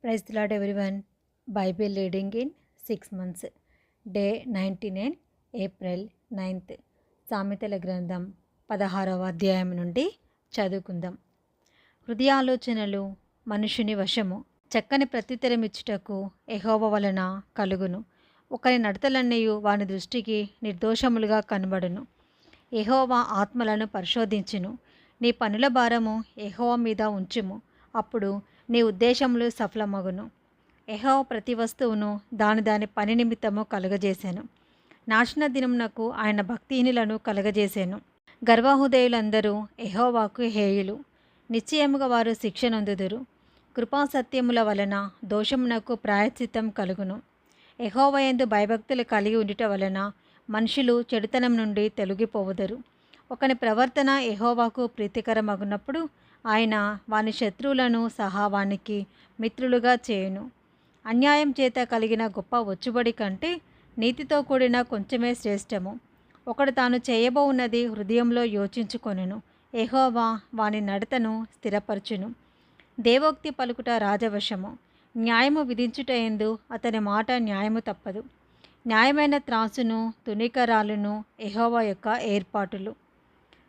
Praise the Lord everyone. Bible reading in 6 months. Day 99 April 9th. సామెతల గ్రంథం 16వ అధ్యాయం నుండి చదువుకుందాం. హృదయాలోచనలు మనుషుని వశము. చక్కని ప్రత్యుత్తరమిచ్చుటకు యెహోవా వలన కలుగును. ఒకరి నడతలన్నయు వాని దృష్టికి నిర్దోషములుగా కనబడును. యెహోవా ఆత్మలను పరిశోధించును. నీ పనుల భారము యెహోవా మీద ఉంచుము, అప్పుడు నీ ఉద్దేశములు సఫలమగును. యెహోవా ప్రతి వస్తువును దాని పని నిమిత్తము కలుగజేశాను. నాశన దినమునకు ఆయన భక్తిహీనులను కలుగజేశాను. గర్వహృదయులందరూ యెహోవాకు హేయులు. నిశ్చయముగా వారు శిక్ష నొందుదురు. కృపాసత్యముల వలన దోషమునకు ప్రాయశ్చిత్తం కలుగును. యెహోవా యందు భయభక్తులు కలిగి ఉండుట వలన మనుషులు చెడుతనం నుండి తొలగిపోవుదురు. ఒకని ప్రవర్తన యెహోవాకు ప్రీతికరమగునప్పుడు ఆయన వాని శత్రువులను సహా వానికి మిత్రులుగా చేయును. అన్యాయం చేత కలిగిన గొప్ప వచ్చుబడి కంటే నీతితో కూడిన కొంచెమే శ్రేష్టము. ఒకడు తాను చేయబోవున్నది హృదయంలో యోచించుకొనును. యెహోవా వాని నడతను స్థిరపరచును. దేవోక్తి పలుకుట రాజవశము. న్యాయము విధించుటయందు అతని మాట న్యాయము తప్పదు. న్యాయమైన త్రాసును తునికరాలును యెహోవా యొక్క ఏర్పాటులు.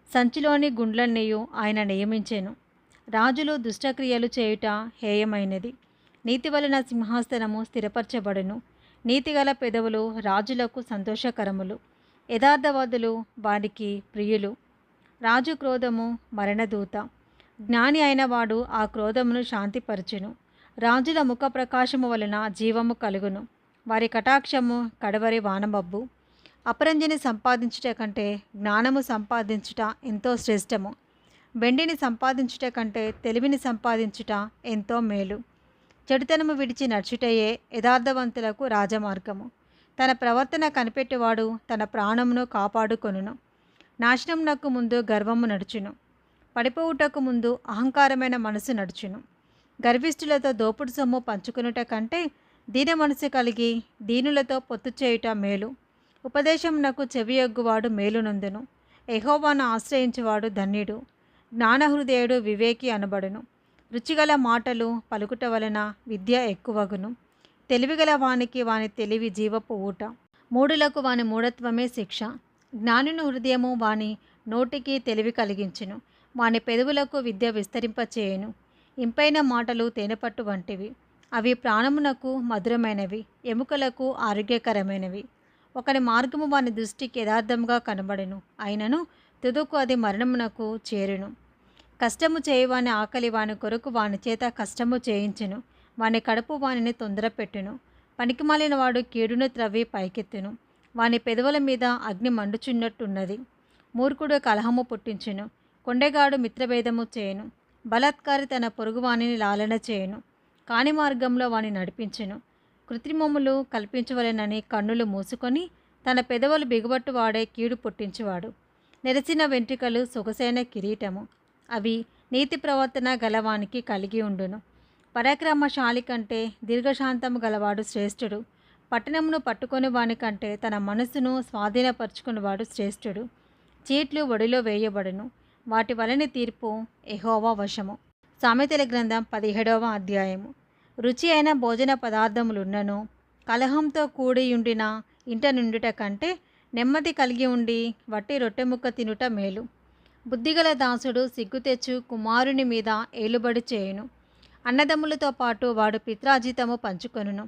సంచిలోని గుండ్లన్నీయు ఆయన నియమించెను. రాజులు దుష్టక్రియలు చేయుట హేయమైనది. నీతి వలన సింహాసనము స్థిరపరచబడును. నీతిగల పెదవులు రాజులకు సంతోషకరములు. యథార్థవాదులు వారికి ప్రియులు. రాజు క్రోధము మరణదూత. జ్ఞాని అయిన వాడు ఆ క్రోధమును శాంతిపరచును. రాజుల ముఖ ప్రకాశము వలన జీవము కలుగును. వారి కటాక్షము కడవరి వానమబ్బు. అపరంజిని సంపాదించుట కంటే జ్ఞానము సంపాదించుట ఎంతో శ్రేష్టము. వెండిని సంపాదించుట కంటే తెలివిని సంపాదించుట ఎంతో మేలు. చెడుతనము విడిచి నడుచుటయే యథార్థవంతులకు రాజమార్గము. తన ప్రవర్తన కనిపెట్టేవాడు తన ప్రాణమును కాపాడుకొనును. నాశనమునకు ముందు గర్వము నడుచును. పడిపోవుటకు ముందు అహంకారమైన మనసు నడుచును. గర్విష్ఠులతో దోపుడు సొమ్ము పంచుకొనుట కంటే దీన మనసు కలిగి దీనులతో పొత్తు చేయుట మేలు. ఉపదేశమునకు చెవియొగ్గువాడు మేలునందును. యెహోవాను ఆశ్రయించువాడు ధన్యుడు. జ్ఞానహృదయుడు వివేకి అనబడును. రుచిగల మాటలు పలుకుట వలన విద్య ఎక్కువగును. తెలివిగల వానికి వాని తెలివి జీవపు ఊట. మూఢులకు వాని మూఢత్వమే శిక్ష. జ్ఞానుని హృదయము వాని నోటికి తెలివి కలిగించును. వాని పెదవులకు విద్య విస్తరింపచేయును. ఇంపైన మాటలు తేనెపట్టు వంటివి. అవి ప్రాణమునకు మధురమైనవి, ఎముకలకు ఆరోగ్యకరమైనవి. ఒకని మార్గము వాని దృష్టికి యథార్థముగా కనబడును, అయినను తుదకు అది మరణమునకు చేరును. కష్టము చేయువాని ఆకలి వాని కొరకు వాని చేత కష్టము చేయించును. వాని కడుపు వానిని తొందరపెట్టును. పనికిమాలిన వాడు కీడును త్రవ్వి పైకెత్తును. వాని పెదవుల మీద అగ్ని మండుచున్నట్టున్నది. మూర్ఖుడు కలహము పుట్టించును. కొండెగాడు మిత్రభేదము చేయును. బలాత్కారి తన పొరుగువానిని లాలన చేయును. కాని మార్గంలో వాని నడిపించును. కృత్రిమములు కల్పించవలెనని కన్నులు మూసుకొని తన పెదవులు బిగుబట్టు వాడే కీడు పుట్టించువాడు. నెరసిన వెంట్రుకలు సొగసైన కిరీటము. అవి నీతి ప్రవర్తన గలవానికి కలిగి ఉండును. పరాక్రమశాలి కంటే దీర్ఘశాంతము గలవాడు శ్రేష్ఠుడు. పట్టణమును పట్టుకొని వాని కంటే తన మనస్సును స్వాధీనపరుచుకునేవాడు శ్రేష్ఠుడు. చీట్లు ఒడిలో వేయబడును. వాటి వలని తీర్పు యెహోవా వశము. సామెతల గ్రంథం 17వ అధ్యాయము. రుచి అయిన భోజన పదార్థములున్నను కలహంతో కూడియుండిన ఇంట నుండుట కంటే నెమ్మది కలిగి ఉండి వట్టి రొట్టెముక్క తినుట మేలు. బుద్ధిగల దాసుడు సిగ్గు తెచ్చు కుమారుని మీద ఏలుబడి చేయును. అన్నదమ్ములతో పాటు వాడు పిత్రాజితము పంచుకొనును.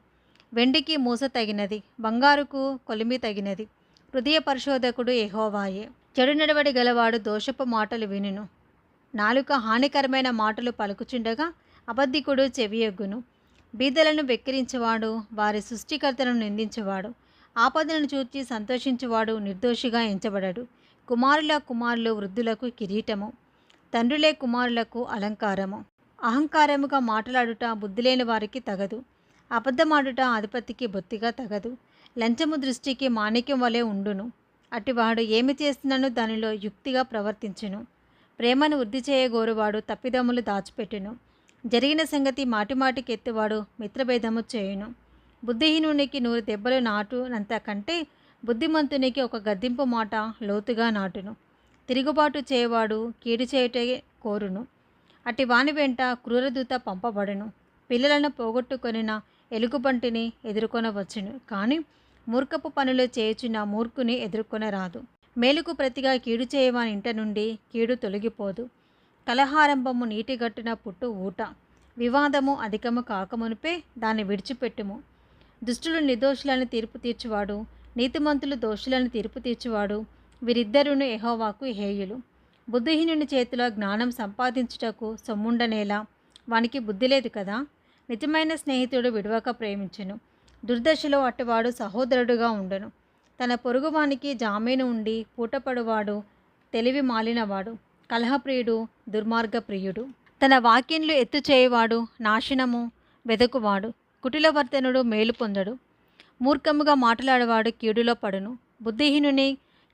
వెండికి మూస తగినది, బంగారుకు కొలిమి తగినది. హృదయ పరిశోధకుడు యెహోవాయే. చెడు నడవడి గలవాడు దోషపు మాటలు వినును. నాలుక హానికరమైన మాటలు పలుకుచుండగా అబద్ధికుడు చెవియొగ్గును. బీదలను వెక్కిరించేవాడు వారి సృష్టికర్తను నిందించేవాడు. ఆపదలను చూచి సంతోషించువాడు నిర్దోషిగా ఎంచబడడు. కుమారులు వృద్ధులకు కిరీటము, తండ్రులే కుమారులకు అలంకారము. అహంకారముగా మాట్లాడుట బుద్ధిలేని వారికి తగదు. అబద్ధమాడుట అధిపతికి బొత్తిగా తగదు. లంచము దృష్టికి మాణిక్యం వలె ఉండును. అటివాడు ఏమి చేస్తున్నను దానిలో యుక్తిగా ప్రవర్తించును. ప్రేమను వృద్ధి చేయగోరువాడు తప్పిదములు దాచిపెట్టును. జరిగిన సంగతి మాటిమాటికి ఎత్తువాడు మిత్రభేదము చేయును. బుద్ధిహీనునికి 100 దెబ్బలు నాటునంత కంటే బుద్ధిమంతునికి ఒక గద్దింపు మాట లోతుగా నాటును. తిరుగుబాటు చేయవాడు కీడు చేయుటే కోరును. అటి వాని వెంట క్రూరదూత పంపబడును. పిల్లలను పోగొట్టుకొనిన ఎలుగుబంటిని ఎదుర్కొనవచ్చును, కానీ మూర్ఖపు పనులు చేయుచున్న మూర్ఖుని ఎదుర్కొనరాదు. మేలుకు ప్రతిగా కీడు చేయవాని ఇంట నుండి కీడు తొలగిపోదు. కలహారంభము నీటిగట్టున పుట్టు ఊట. వివాదము అధికము కాకమునుపే దాన్ని విడిచిపెట్టుము. దుష్టులు నిర్దోషులను తీర్పు తీర్చువాడు, నీతిమంతులు దోషులను తీర్పు తీర్చువాడు, వీరిద్దరును యెహోవాకు హేయులు. బుద్ధిహీనుని చేతిలో జ్ఞానం సంపాదించుటకు సొమ్ముండనేలా, వానికి బుద్ధి లేదు కదా. నిజమైన స్నేహితుడు విడవక ప్రేమించును, దుర్దశలో అటువాడు సహోదరుడుగా ఉండును. తన పొరుగువానికి జామీను ఉండి పూటపడువాడు తెలివి మాలినవాడు, కలహప్రియుడు దుర్మార్గప్రియుడు. తన వాక్యంలు ఎత్తు చేయవాడు నాశనము వెదకువాడు, కుటిలవర్తనుడు మేలు పొందడు. మూర్ఖముగా మాట్లాడేవాడు కీడులో పడును, బుద్ధిహీనుని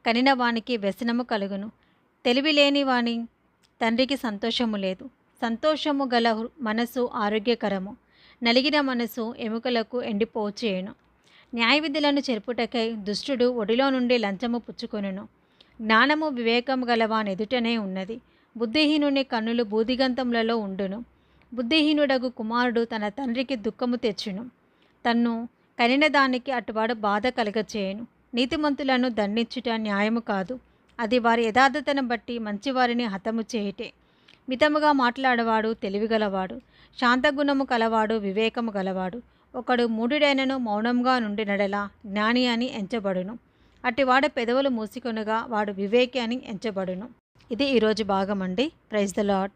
కనిన వానికి వ్యసనము కలుగును. తెలివిలేని వాని తండ్రికి సంతోషము లేదు. సంతోషము గల మనసు ఆరోగ్యకరము, నలిగిన మనసు ఎముకలకు ఎండిపోచేయును. న్యాయవిధులను చెరుపుటకై దుష్టుడు ఒడిలో నుండి లంచము పుచ్చుకొనును. జ్ఞానము వివేకము గలవానెదుటనే ఉన్నది. బుద్ధిహీనుని కన్నులు బూదిగంతములలో ఉండును. బుద్ధిహీనుడగు కుమారుడు తన తండ్రికి దుఃఖము తెచ్చును, తన్ను కనిన దానికి అటువాడు బాధ కలగచేయును. నీతిమంతులను దండించుట న్యాయము కాదు, అది వారి యథార్థతను బట్టి మంచివారిని హతము చేయుటే. మితముగా మాట్లాడవాడు తెలివిగలవాడు, శాంతగుణము కలవాడు వివేకము గలవాడు. ఒకడు మూఢుడైనను మౌనంగా నుండి నడల జ్ఞాని అని ఎంచబడును, అట్టివాడు పెదవులు మూసికొనగా వాడు వివేకి అని ఎంచబడును. ఇది ఈరోజు భాగం అండి. Praise the lord.